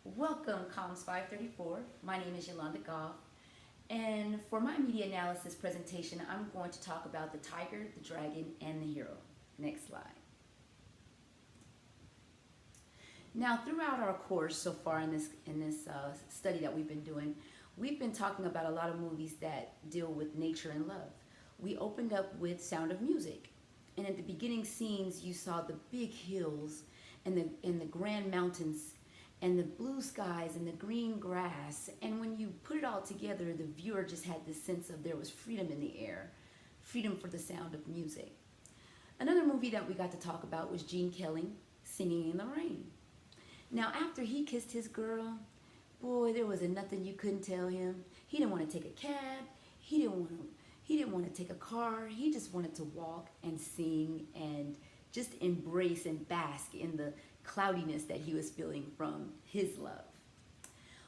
Welcome, COMS 534. My name is Yolanda Goff, and for my media analysis presentation, I'm going to talk about the tiger, the dragon, and the hero. Next slide. Now, throughout our course so far in this study that we've been doing, we've been talking about a lot of movies that deal with nature and love. We opened up with Sound of Music, and at the beginning scenes, you saw the big hills and the grand mountains and the blue skies and the green grass. And when you put it all together, the viewer just had this sense of there was freedom in the air, freedom for the sound of music. Another movie that we got to talk about was Gene Kelly, Singing in the Rain. Now, after he kissed his girl, boy, there was nothing you couldn't tell him. He didn't want to take a cab. He didn't want to take a car. He just wanted to walk and sing and just embrace and bask in the cloudiness that he was feeling from his love.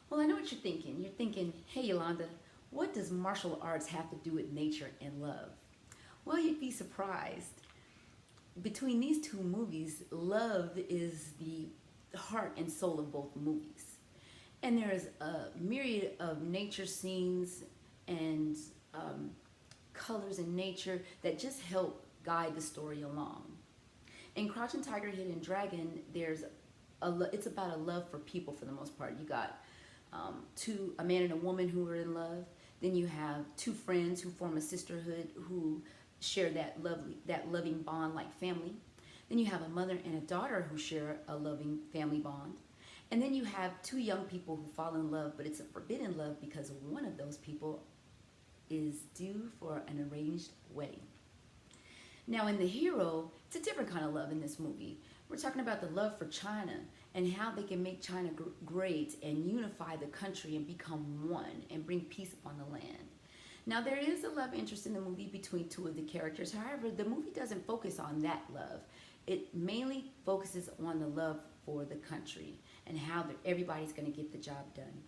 Well, I know what you're thinking. You're thinking, hey, Yolanda, what does martial arts have to do with nature and love? Well, you'd be surprised. Between these two movies, love is the heart and soul of both movies. And there's a myriad of nature scenes and colors in nature that just help guide the story along. In Crouching Tiger, Hidden Dragon, it's about a love for people for the most part. You got a man and a woman who are in love. Then you have two friends who form a sisterhood who share that loving bond like family. Then you have a mother and a daughter who share a loving family bond. And then you have two young people who fall in love, but it's a forbidden love because one of those people is due for an arranged wedding. Now, in The Hero, it's a different kind of love in this movie. We're talking about the love for China and how they can make China great and unify the country and become one and bring peace upon the land. Now, there is a love interest in the movie between two of the characters. However, the movie doesn't focus on that love. It mainly focuses on the love for the country and how everybody's going to get the job done.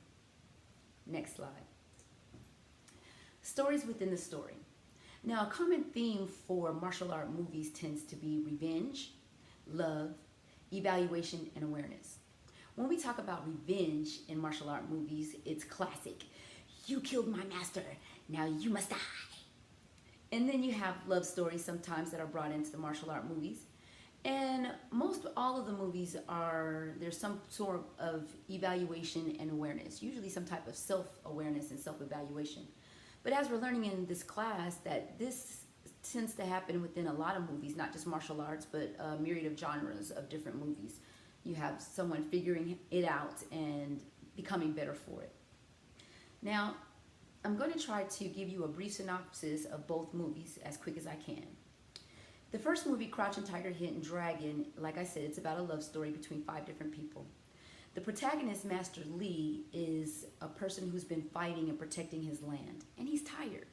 Next slide. Stories within the story. Now, a common theme for martial art movies tends to be revenge, love, evaluation, and awareness. When we talk about revenge in martial art movies, it's classic. You killed my master, now you must die. And then you have love stories sometimes that are brought into the martial art movies. And most all of the movies there's some sort of evaluation and awareness, usually some type of self-awareness and self-evaluation. But as we're learning in this class that this tends to happen within a lot of movies, not just martial arts, but a myriad of genres of different movies. You have someone figuring it out and becoming better for it. Now, I'm going to try to give you a brief synopsis of both movies as quick as I can. The first movie, Crouching Tiger, Hidden Dragon, like I said, it's about a love story between 5 different people. The protagonist, Master Lee, is a person who's been fighting and protecting his land, and he's tired.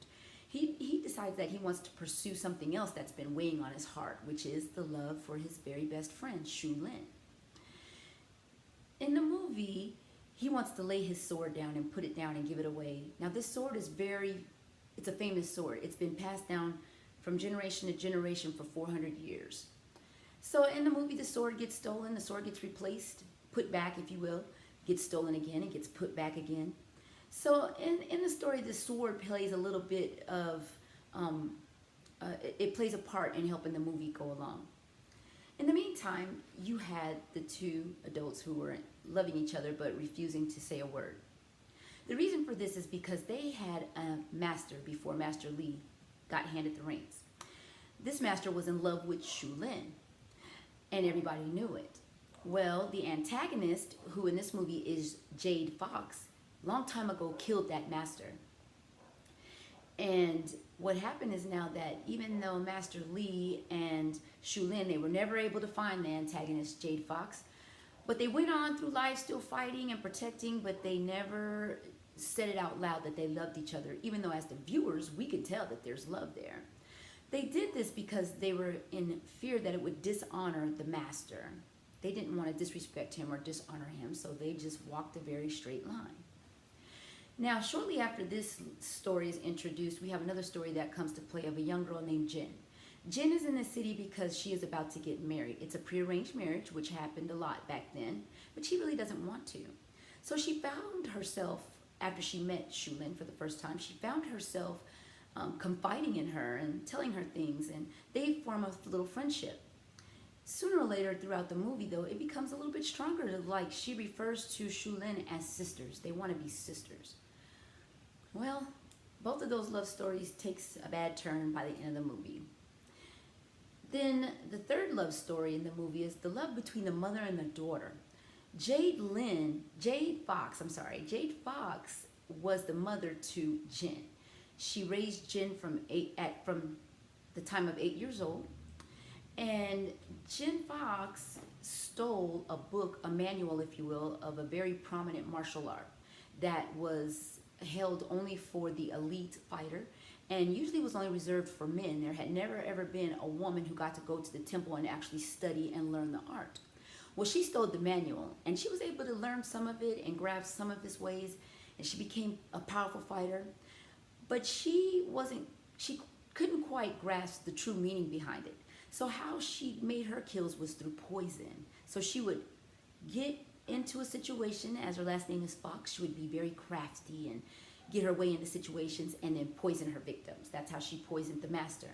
He decides that he wants to pursue something else that's been weighing on his heart, which is the love for his very best friend, Shu Lin. In the movie, he wants to lay his sword down and put it down and give it away. Now, this sword is it's a famous sword. It's been passed down from generation to generation for 400 years. So in the movie, the sword gets stolen, the sword gets replaced, put back, if you will, gets stolen again, and gets put back again. So in the story, the sword plays a little bit of, it plays a part in helping the movie go along. In the meantime, you had the two adults who were loving each other but refusing to say a word. The reason for this is because they had a master before Master Lee got handed the reins. This master was in love with Shu Lin, and everybody knew it. Well, the antagonist, who in this movie is Jade Fox, long time ago killed that master. And what happened is now that even though Master Lee and Shu Lin, they were never able to find the antagonist, Jade Fox, but they went on through life still fighting and protecting, but they never said it out loud that they loved each other, even though as the viewers, we could tell that there's love there. They did this because they were in fear that it would dishonor the master. They didn't want to disrespect him or dishonor him, so they just walked a very straight line. Now, shortly after this story is introduced, we have another story that comes to play of a young girl named Jin. Jin is in the city because she is about to get married. It's a prearranged marriage, which happened a lot back then, but she really doesn't want to. So she found herself, after she met Shulin for the first time, she found herself confiding in her and telling her things, and they form a little friendship. Sooner or later throughout the movie, though, it becomes a little bit stronger. Like, she refers to Shulin as sisters. They want to be sisters. Well, both of those love stories takes a bad turn by the end of the movie. Then the third love story in the movie is the love between the mother and the daughter. Jade Fox was the mother to Jin. She raised Jin from the time of 8 years old, and Jin Fox stole a book, a manual, if you will, of a very prominent martial art that was held only for the elite fighter, and usually was only reserved for men. There had never ever been a woman who got to go to the temple and actually study and learn the art. Well, she stole the manual, and she was able to learn some of it and grasp some of his ways, and she became a powerful fighter. But she couldn't quite grasp the true meaning behind it. So how she made her kills was through poison. So she would get into a situation, as her last name is Fox, she would be very crafty and get her way into situations and then poison her victims. That's how she poisoned the master.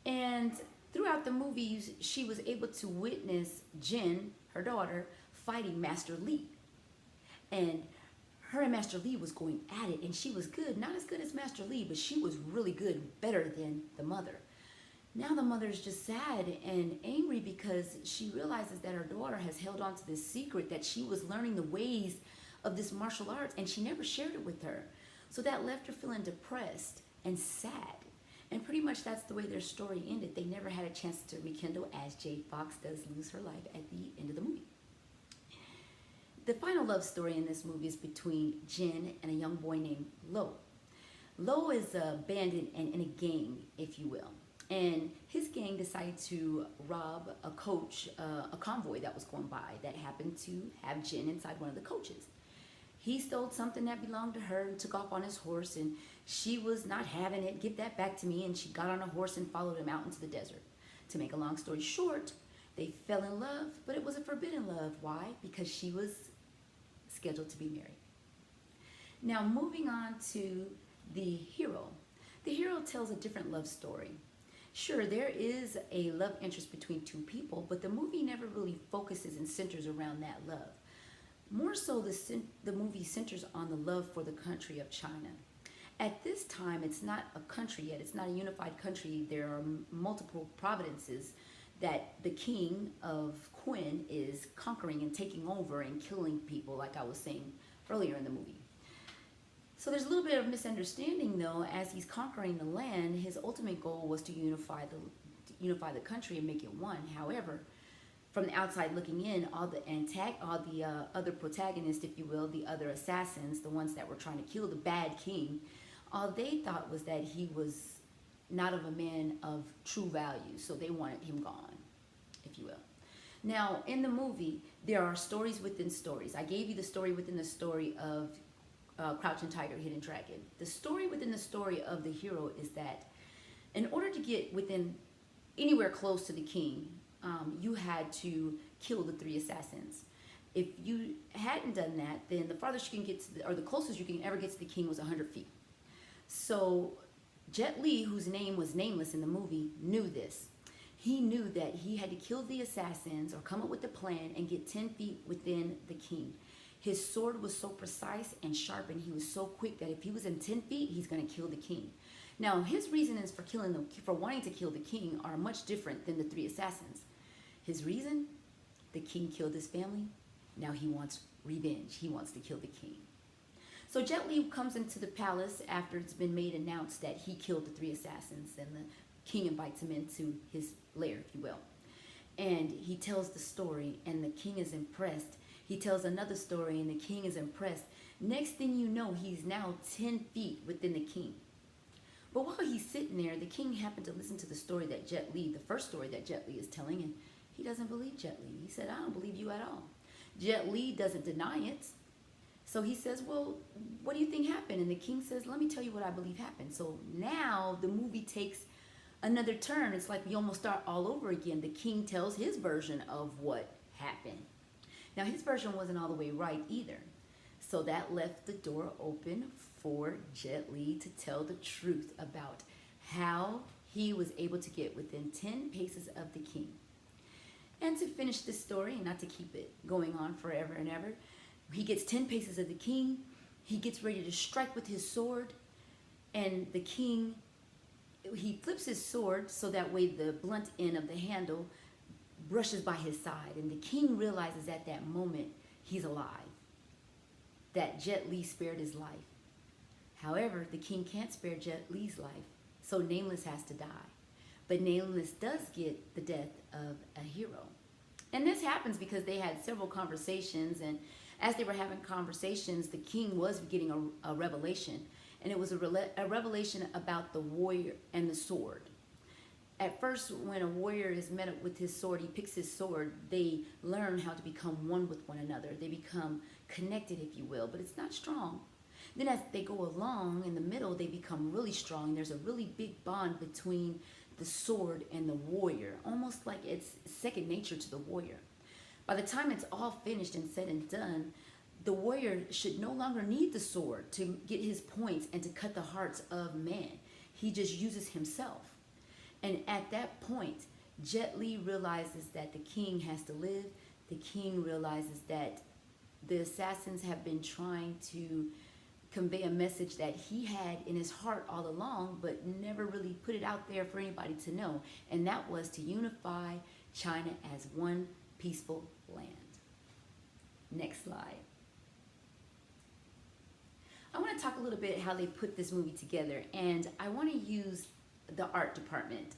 And throughout the movies, she was able to witness Jin, her daughter, fighting Master Li. And her and Master Li was going at it, and she was good. Not as good as Master Li, but she was really good, better than the mother. Now the mother is just sad and angry because she realizes that her daughter has held on to this secret, that she was learning the ways of this martial arts, and she never shared it with her. So that left her feeling depressed and sad. And pretty much that's the way their story ended. They never had a chance to rekindle, as Jade Fox does lose her life at the end of the movie. The final love story in this movie is between Jin and a young boy named Lo. Lo is a bandit and in a gang, if you will. And his gang decided to rob a coach, a convoy that was going by that happened to have Jin inside one of the coaches. He stole something that belonged to her and took off on his horse, and she was not having it. Give that back to me. And she got on a horse and followed him out into the desert. To make a long story short, they fell in love, but it was a forbidden love. Why? Because she was scheduled to be married. Now, moving on to the hero. The hero tells a different love story. Sure, there is a love interest between two people, but the movie never really focuses and centers around that love. More so, the movie centers on the love for the country of China. At this time, it's not a country yet. It's not a unified country. There are multiple provinces that the king of Qin is conquering and taking over and killing people, like I was saying earlier in the movie. So there's a little bit of misunderstanding, though. As he's conquering the land, his ultimate goal was to unify the country and make it one. However, from the outside looking in, all the other protagonists, if you will, the other assassins, the ones that were trying to kill the bad king, all they thought was that he was not of a man of true value, so they wanted him gone, if you will. Now, in the movie, there are stories within stories. I gave you the story within the story of Crouching Tiger, Hidden Dragon. The story within the story of the hero is that in order to get within anywhere close to the king, you had to kill the three assassins. If you hadn't done that, then the farthest you can get to or the closest you can ever get to the king was 100 feet. So Jet Li, whose name was nameless in the movie, knew this. He knew that he had to kill the assassins or come up with a plan and get 10 feet within the king. His sword was so precise and sharp, and he was so quick that if he was in 10 feet, he's going to kill the king. Now, his reasons for wanting to kill the king are much different than the three assassins. His reason? The king killed his family. Now he wants revenge. He wants to kill the king. So Jet Li comes into the palace after it's been announced that he killed the three assassins, and the king invites him into his lair, if you will. And he tells the story, and the king is impressed. He tells another story, and the king is impressed. Next thing you know, he's now 10 feet within the king. But while he's sitting there, the king happened to listen to the story that Jet Li, the first story that Jet Li is telling, and he doesn't believe Jet Li. He said, I don't believe you at all. Jet Li doesn't deny it. So he says, well, what do you think happened? And the king says, let me tell you what I believe happened. So now the movie takes another turn. It's like we almost start all over again. The king tells his version of what happened. Now, his version wasn't all the way right either. So that left the door open for Jet Li to tell the truth about how he was able to get within 10 paces of the king. And to finish this story, and not to keep it going on forever and ever, he gets 10 paces of the king. He gets ready to strike with his sword. And the king, he flips his sword so that way the blunt end of the handle brushes by his side. And the king realizes at that moment he's alive, that Jet Li spared his life. However, the king can't spare Jet Li's life, so Nameless has to die. But Nameless does get the death of a hero. And this happens because they had several conversations, and as they were having conversations, the king was getting a revelation. And it was a revelation about the warrior and the sword. At first, when a warrior is met up with his sword, he picks his sword, they learn how to become one with one another. They become connected, if you will, but it's not strong. Then as they go along, in the middle, they become really strong. There's a really big bond between the sword and the warrior, almost like it's second nature to the warrior. By the time it's all finished and said and done, the warrior should no longer need the sword to get his points and to cut the hearts of man. He just uses himself. And at that point, Jet Li realizes that the king has to live. The king realizes that the assassins have been trying to convey a message that he had in his heart all along, but never really put it out there for anybody to know. And that was to unify China as one peaceful land. Next slide. I want to talk a little bit how they put this movie together, and I want to use the art department,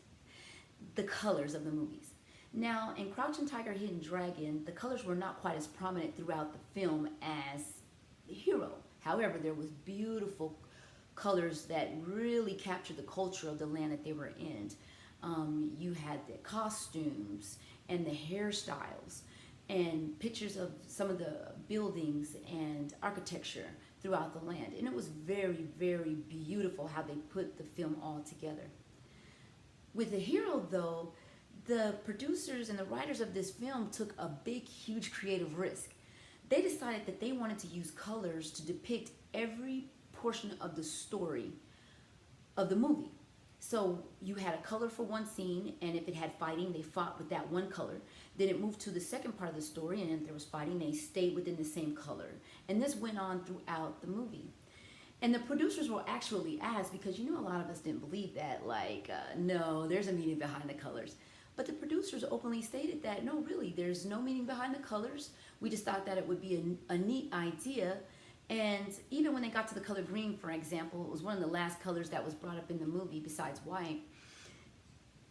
the colors of the movies. Now, in Crouching Tiger, Hidden Dragon, the colors were not quite as prominent throughout the film as the hero. However, there was beautiful colors that really captured the culture of the land that they were in. You had the costumes and the hairstyles and pictures of some of the buildings and architecture throughout the land. And it was very, very beautiful how they put the film all together. With the hero, though, the producers and the writers of this film took a big, huge creative risk. They decided that they wanted to use colors to depict every portion of the story of the movie. So you had a color for one scene, and if it had fighting, they fought with that one color. Then it moved to the second part of the story, and if there was fighting, they stayed within the same color. And this went on throughout the movie. And the producers were actually asked, because a lot of us didn't believe that, no, there's a meaning behind the colors. But the producers openly stated that, no, really, there's no meaning behind the colors. We just thought that it would be a neat idea. And even when they got to the color green, for example, it was one of the last colors that was brought up in the movie besides white.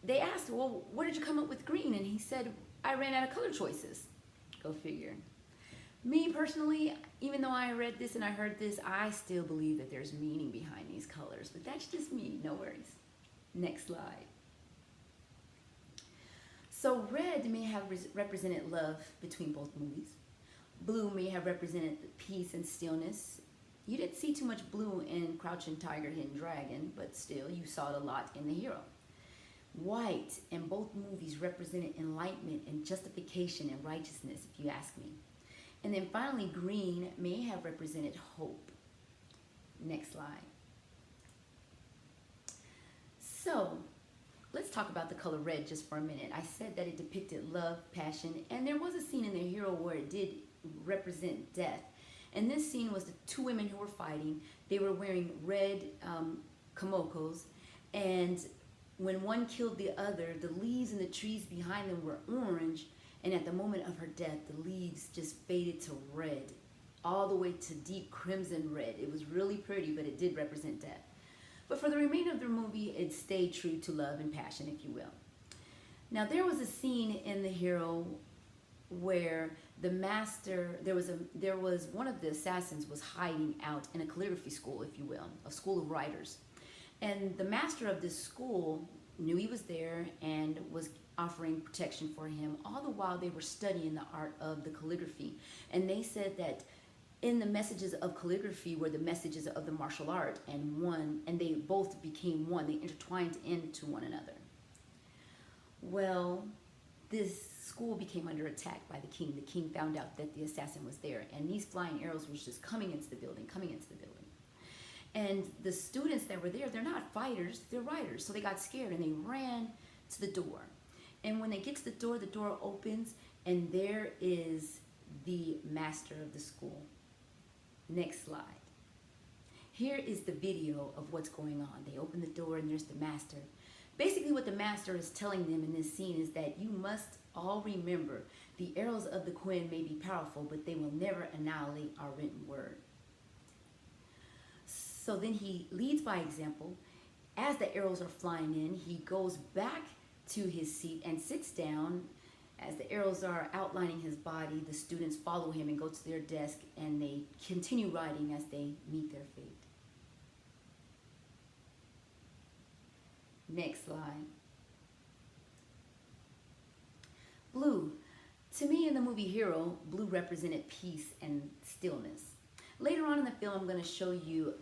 They asked, well, where did you come up with green? And he said, I ran out of color choices. Go figure. Me personally, even though I read this and I heard this, I still believe that there's meaning behind these colors. But that's just me, no worries. Next slide. So red may have represented love between both movies. Blue may have represented peace and stillness. You didn't see too much blue in Crouching Tiger, Hidden Dragon, but still you saw it a lot in The Hero. White in both movies represented enlightenment and justification and righteousness, if you ask me. And then finally, green may have represented hope. Next slide. So, let's talk about the color red just for a minute. I said that it depicted love, passion, and there was a scene in The Hero where it did represent death. And this scene was the two women who were fighting. They were wearing red kimonos, and when one killed the other, the leaves in the trees behind them were orange, and at the moment of her death, the leaves just faded to red, all the way to deep crimson red. It was really pretty, but it did represent death. But for the remainder of the movie, it stayed true to love and passion, if you will. Now, there was a scene in The Hero where the master, there was one of the assassins was hiding out in a calligraphy school, if you will, a school of writers. And the master of this school knew he was there and was offering protection for him, all the while they were studying the art of the calligraphy. And they said that in the messages of calligraphy were the messages of the martial art, and they both became one. They intertwined into one another. Well, this school became under attack by the king. The king found out that the assassin was there, and these flying arrows were just coming into the building, And the students that were there, they're not fighters, they're writers. So they got scared and they ran to the door. And when they get to the door opens, and there is the master of the school. Next slide. Here is the video of what's going on. They open the door and there's the master. Basically what the master is telling them in this scene is that you must all remember the arrows of the Queen may be powerful, but they will never annihilate our written word. So then he leads by example. As the arrows are flying in, he goes back to his seat and sits down. As the arrows are outlining his body, the students follow him and go to their desk, and they continue writing as they meet their fate. Next slide. Blue. To me, in the movie Hero, blue represented peace and stillness. Later on in the film, I'm going to show you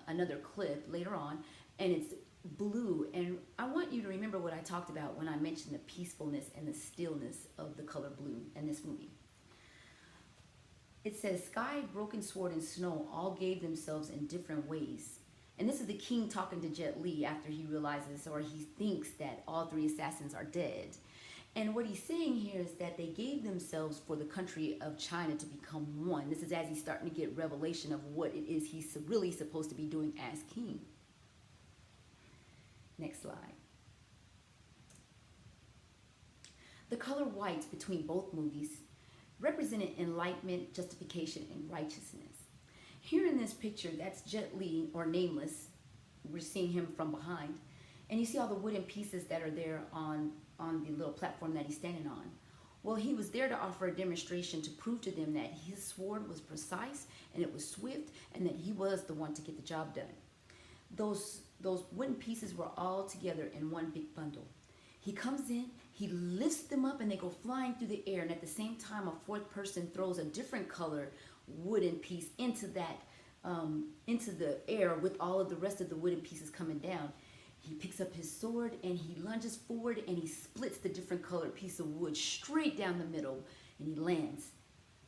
another clip later on, and it's blue. And I want you to remember what I talked about when I mentioned the peacefulness and the stillness of the color blue in this movie. It says, sky, broken sword, and snow all gave themselves in different ways. And this is the king talking to Jet Li after he realizes, or he thinks, that all three assassins are dead. And what he's saying here is that they gave themselves for the country of China to become one. This is as he's starting to get revelation of what it is he's really supposed to be doing as king. Next slide. The color white between both movies represented enlightenment, justification, and righteousness. Here in this picture, that's Jet Li, or Nameless. We're seeing him from behind. And you see all the wooden pieces that are there on the little platform that he's standing on. Well, he was there to offer a demonstration to prove to them that his sword was precise and it was swift and that he was the one to get the job done. Those wooden pieces were all together in one big bundle. He comes in, he lifts them up, and they go flying through the air. And at the same time, a fourth person throws a different color wooden piece into the air with all of the rest of the wooden pieces coming down. He picks up his sword and he lunges forward and he splits the different colored piece of wood straight down the middle, and he lands.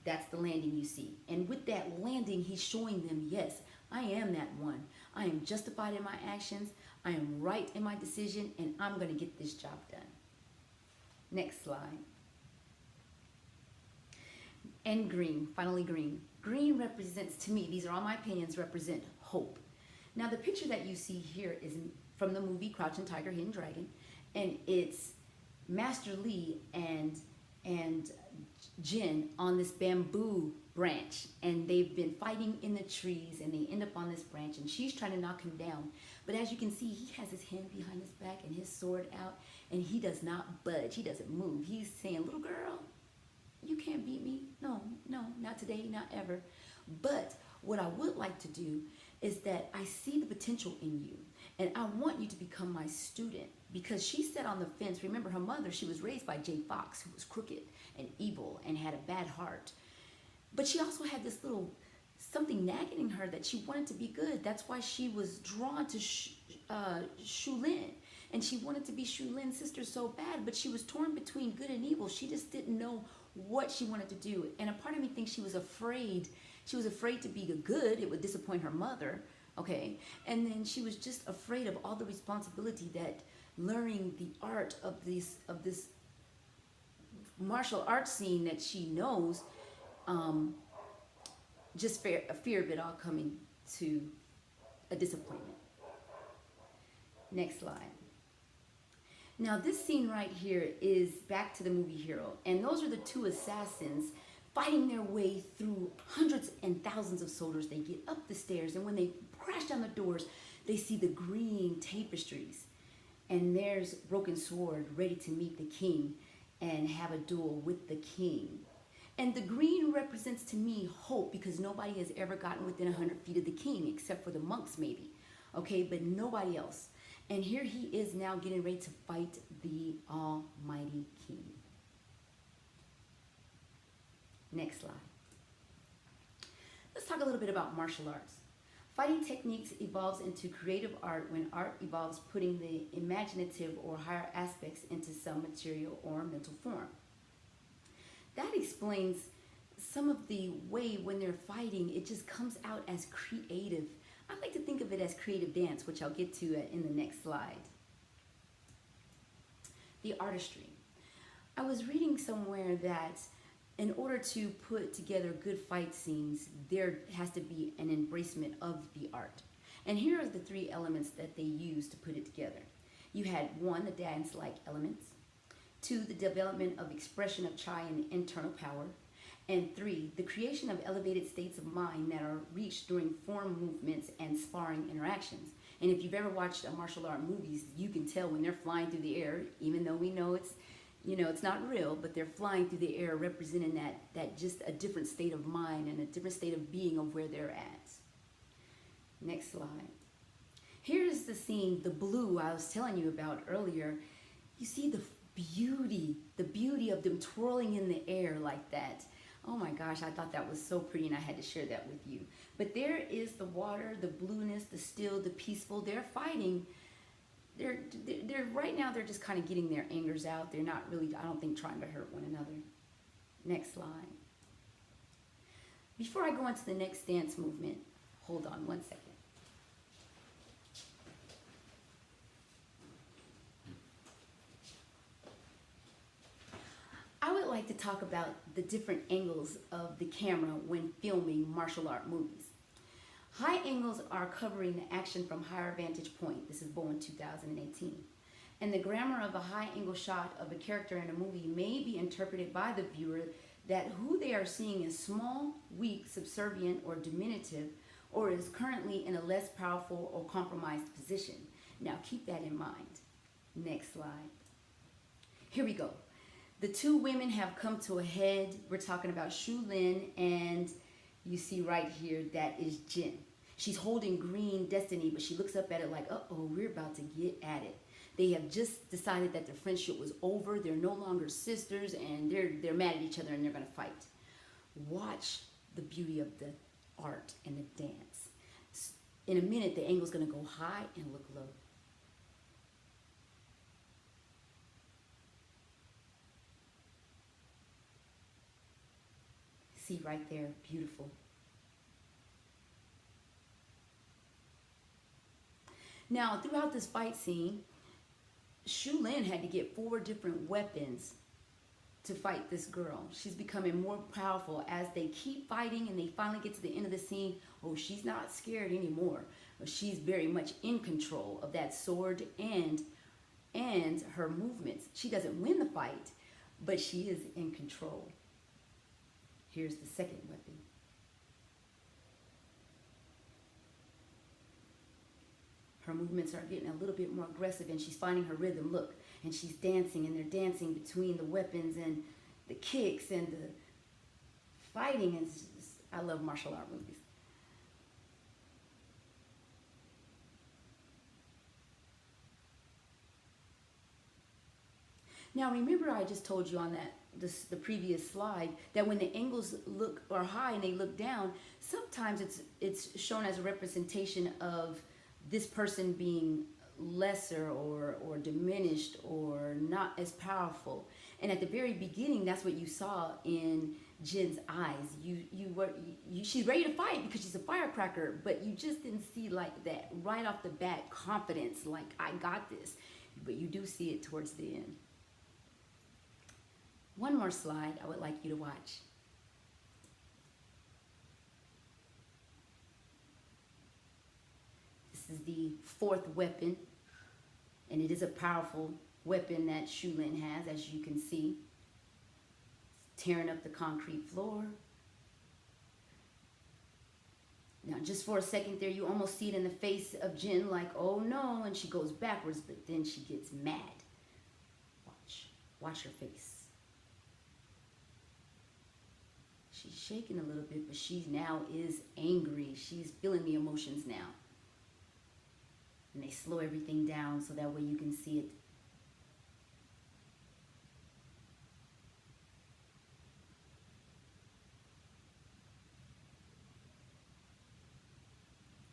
That's the landing you see. And with that landing, he's showing them, yes, I am that one. I am justified in my actions. I am right in my decision, and I'm going to get this job done. Next slide. And green, finally green. Green represents, to me, these are all my opinions, represent hope. Now the picture that you see here is from the movie Crouching Tiger, Hidden Dragon, and it's Master Li and Jin on this bamboo branch, and they've been fighting in the trees, and they end up on this branch, and she's trying to knock him down. But as you can see, he has his hand behind his back and his sword out, and he does not budge. He doesn't move. He's saying, little girl, you can't beat me. No, not today, not ever. But what I would like to do is that I see the potential in you, and I want you to become my student, because she sat on the fence. Remember, her mother, she was raised by Jay Fox, who was crooked and evil and had a bad heart. But she also had this little something nagging in her that she wanted to be good. That's why she was drawn to Shulin, and she wanted to be Shulin's sister so bad, but she was torn between good and evil. She just didn't know what she wanted to do. And a part of me thinks she was afraid. She was afraid to be good. It would disappoint her mother, okay? And then she was just afraid of all the responsibility that learning the art of this martial arts scene that she knows, just a fear of it all coming to a disappointment. Next slide. Now this scene right here is back to the movie Hero, and those are the two assassins fighting their way through hundreds and thousands of soldiers. They get up the stairs, and when they crash down the doors, they see the green tapestries, and there's Broken Sword ready to meet the king and have a duel with the king. And the green represents to me hope, because nobody has ever gotten within 100 feet of the king, except for the monks maybe, okay, but nobody else. And here he is now getting ready to fight the Almighty King. Next slide. Let's talk a little bit about martial arts. Fighting techniques evolves into creative art when art evolves putting the imaginative or higher aspects into some material or mental form. that explains some of the way when they're fighting, it just comes out as creative. I like to think of it as creative dance, which I'll get to in the next slide. The artistry. I was reading somewhere that in order to put together good fight scenes, there has to be an embracement of the art. And here are the three elements that they used to put it together. You had one, the dance-like elements. Two, the development of expression of chi and internal power. And three, the creation of elevated states of mind that are reached during form movements and sparring interactions. And if you've ever watched martial art movies, you can tell when they're flying through the air, even though we know it's not real, but they're flying through the air, representing that just a different state of mind and a different state of being of where they're at. Next slide. Here's the scene, the blue I was telling you about earlier. You see the beauty of them twirling in the air like that. Oh my gosh, I thought that was so pretty, and I had to share that with you. But there is the water, the blueness, the still, the peaceful. They're fighting. They're right now, they're just kind of getting their angers out. They're not really, I don't think, trying to hurt one another. Next slide. Before I go into the next dance movement, hold on one second. I would like to talk about the different angles of the camera when filming martial art movies. High angles are covering the action from higher vantage point. This is Bowen 2018. And the grammar of a high angle shot of a character in a movie may be interpreted by the viewer that who they are seeing is small, weak, subservient, or diminutive, or is currently in a less powerful or compromised position. Now keep that in mind. Next slide. Here we go. The two women have come to a head. We're talking about Shu Lin, and you see right here, that is Jin. She's holding green destiny, but she looks up at it like, uh-oh, we're about to get at it. They have just decided that their friendship was over. They're no longer sisters, and they're mad at each other, and they're going to fight. Watch the beauty of the art and the dance. In a minute, the angle's going to go high and look low. See right there, beautiful. Now, throughout this fight scene, Shu Lin had to get 4 different weapons to fight this girl. She's becoming more powerful as they keep fighting, and they finally get to the end of the scene. Oh, she's not scared anymore. She's very much in control of that sword and her movements. She doesn't win the fight, but she is in control. Here's the second weapon. Her movements are getting a little bit more aggressive, and she's finding her rhythm. Look, and she's dancing, and they're dancing between the weapons and the kicks and the fighting. And I love martial art movies. Now remember, I just told you on the previous slide that when the angles are high and they look down, sometimes it's shown as a representation of this person being lesser or diminished or not as powerful. And at the very beginning, that's what you saw in Jin's eyes. She's ready to fight because she's a firecracker, but you just didn't see like that right off the bat confidence, like I got this. But you do see it towards the end. One more slide I would like you to watch. This is the 4th weapon, and it is a powerful weapon that Shu Lin has, as you can see. It's tearing up the concrete floor. Now, just for a second there, you almost see it in the face of Jin, like, oh no, and she goes backwards, but then she gets mad. Watch her face. She's shaking a little bit, but she now is angry. She's feeling the emotions now. And they slow everything down so that way you can see it.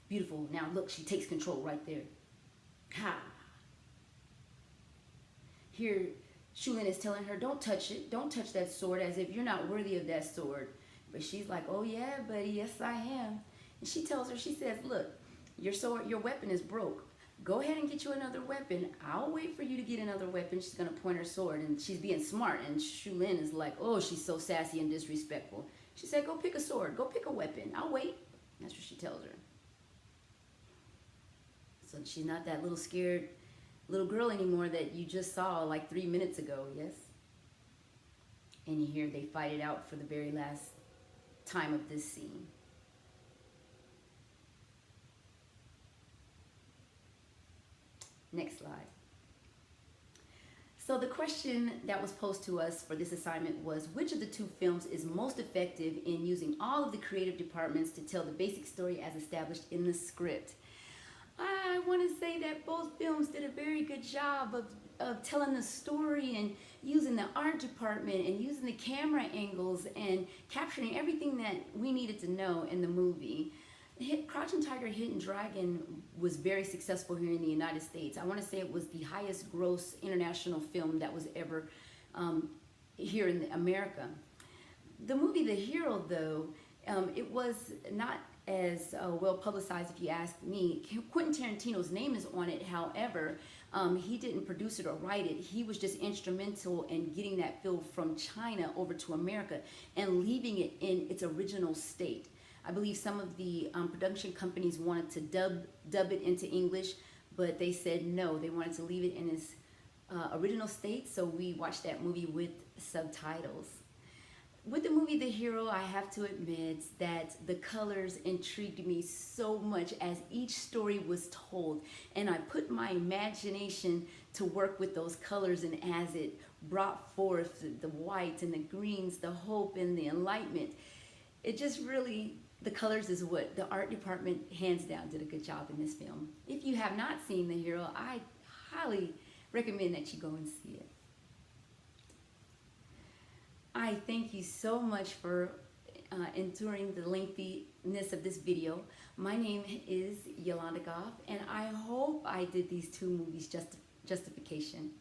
Beautiful. Now look, she takes control right there. Ha! Here, Shulin is telling her, don't touch it, don't touch that sword, as if you're not worthy of that sword. But she's like, oh yeah, buddy, yes I am. And she tells her, she says, look, your sword, your weapon is broke. Go ahead and get you another weapon. I'll wait for you to get another weapon. She's gonna point her sword, and she's being smart. And Shulin is like, oh, she's so sassy and disrespectful. She said, go pick a sword, go pick a weapon. I'll wait. That's what she tells her. So she's not that little scared little girl anymore that you just saw like 3 minutes ago, yes? And you hear they fight it out for the very last time of this scene. Next slide. So the question that was posed to us for this assignment was, which of the two films is most effective in using all of the creative departments to tell the basic story as established in the script? I want to say that both films did a very good job of telling the story and using the art department and using the camera angles and capturing everything that we needed to know in the movie. Crouching Tiger, Hidden Dragon was very successful here in the United States. I want to say it was the highest gross international film that was ever here in America. The movie The Hero, though, it was not as well publicized, if you ask me. Quentin Tarantino's name is on it. However, he didn't produce it or write it. He was just instrumental in getting that film from China over to America and leaving it in its original state. I believe some of the production companies wanted to dub it into English, but they said no. They wanted to leave it in its original state, so we watched that movie with subtitles. With the movie The Hero, I have to admit that the colors intrigued me so much as each story was told, and I put my imagination to work with those colors, and as it brought forth the whites and the greens, the hope and the enlightenment, it just really, the colors is what the art department hands down did a good job in this film. If you have not seen The Hero, I highly recommend that you go and see it. I thank you so much for enduring the lengthiness of this video. My name is Yolanda Goff, and I hope I did these two movies justification.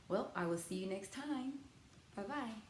Well, I will see you next time. Bye-bye.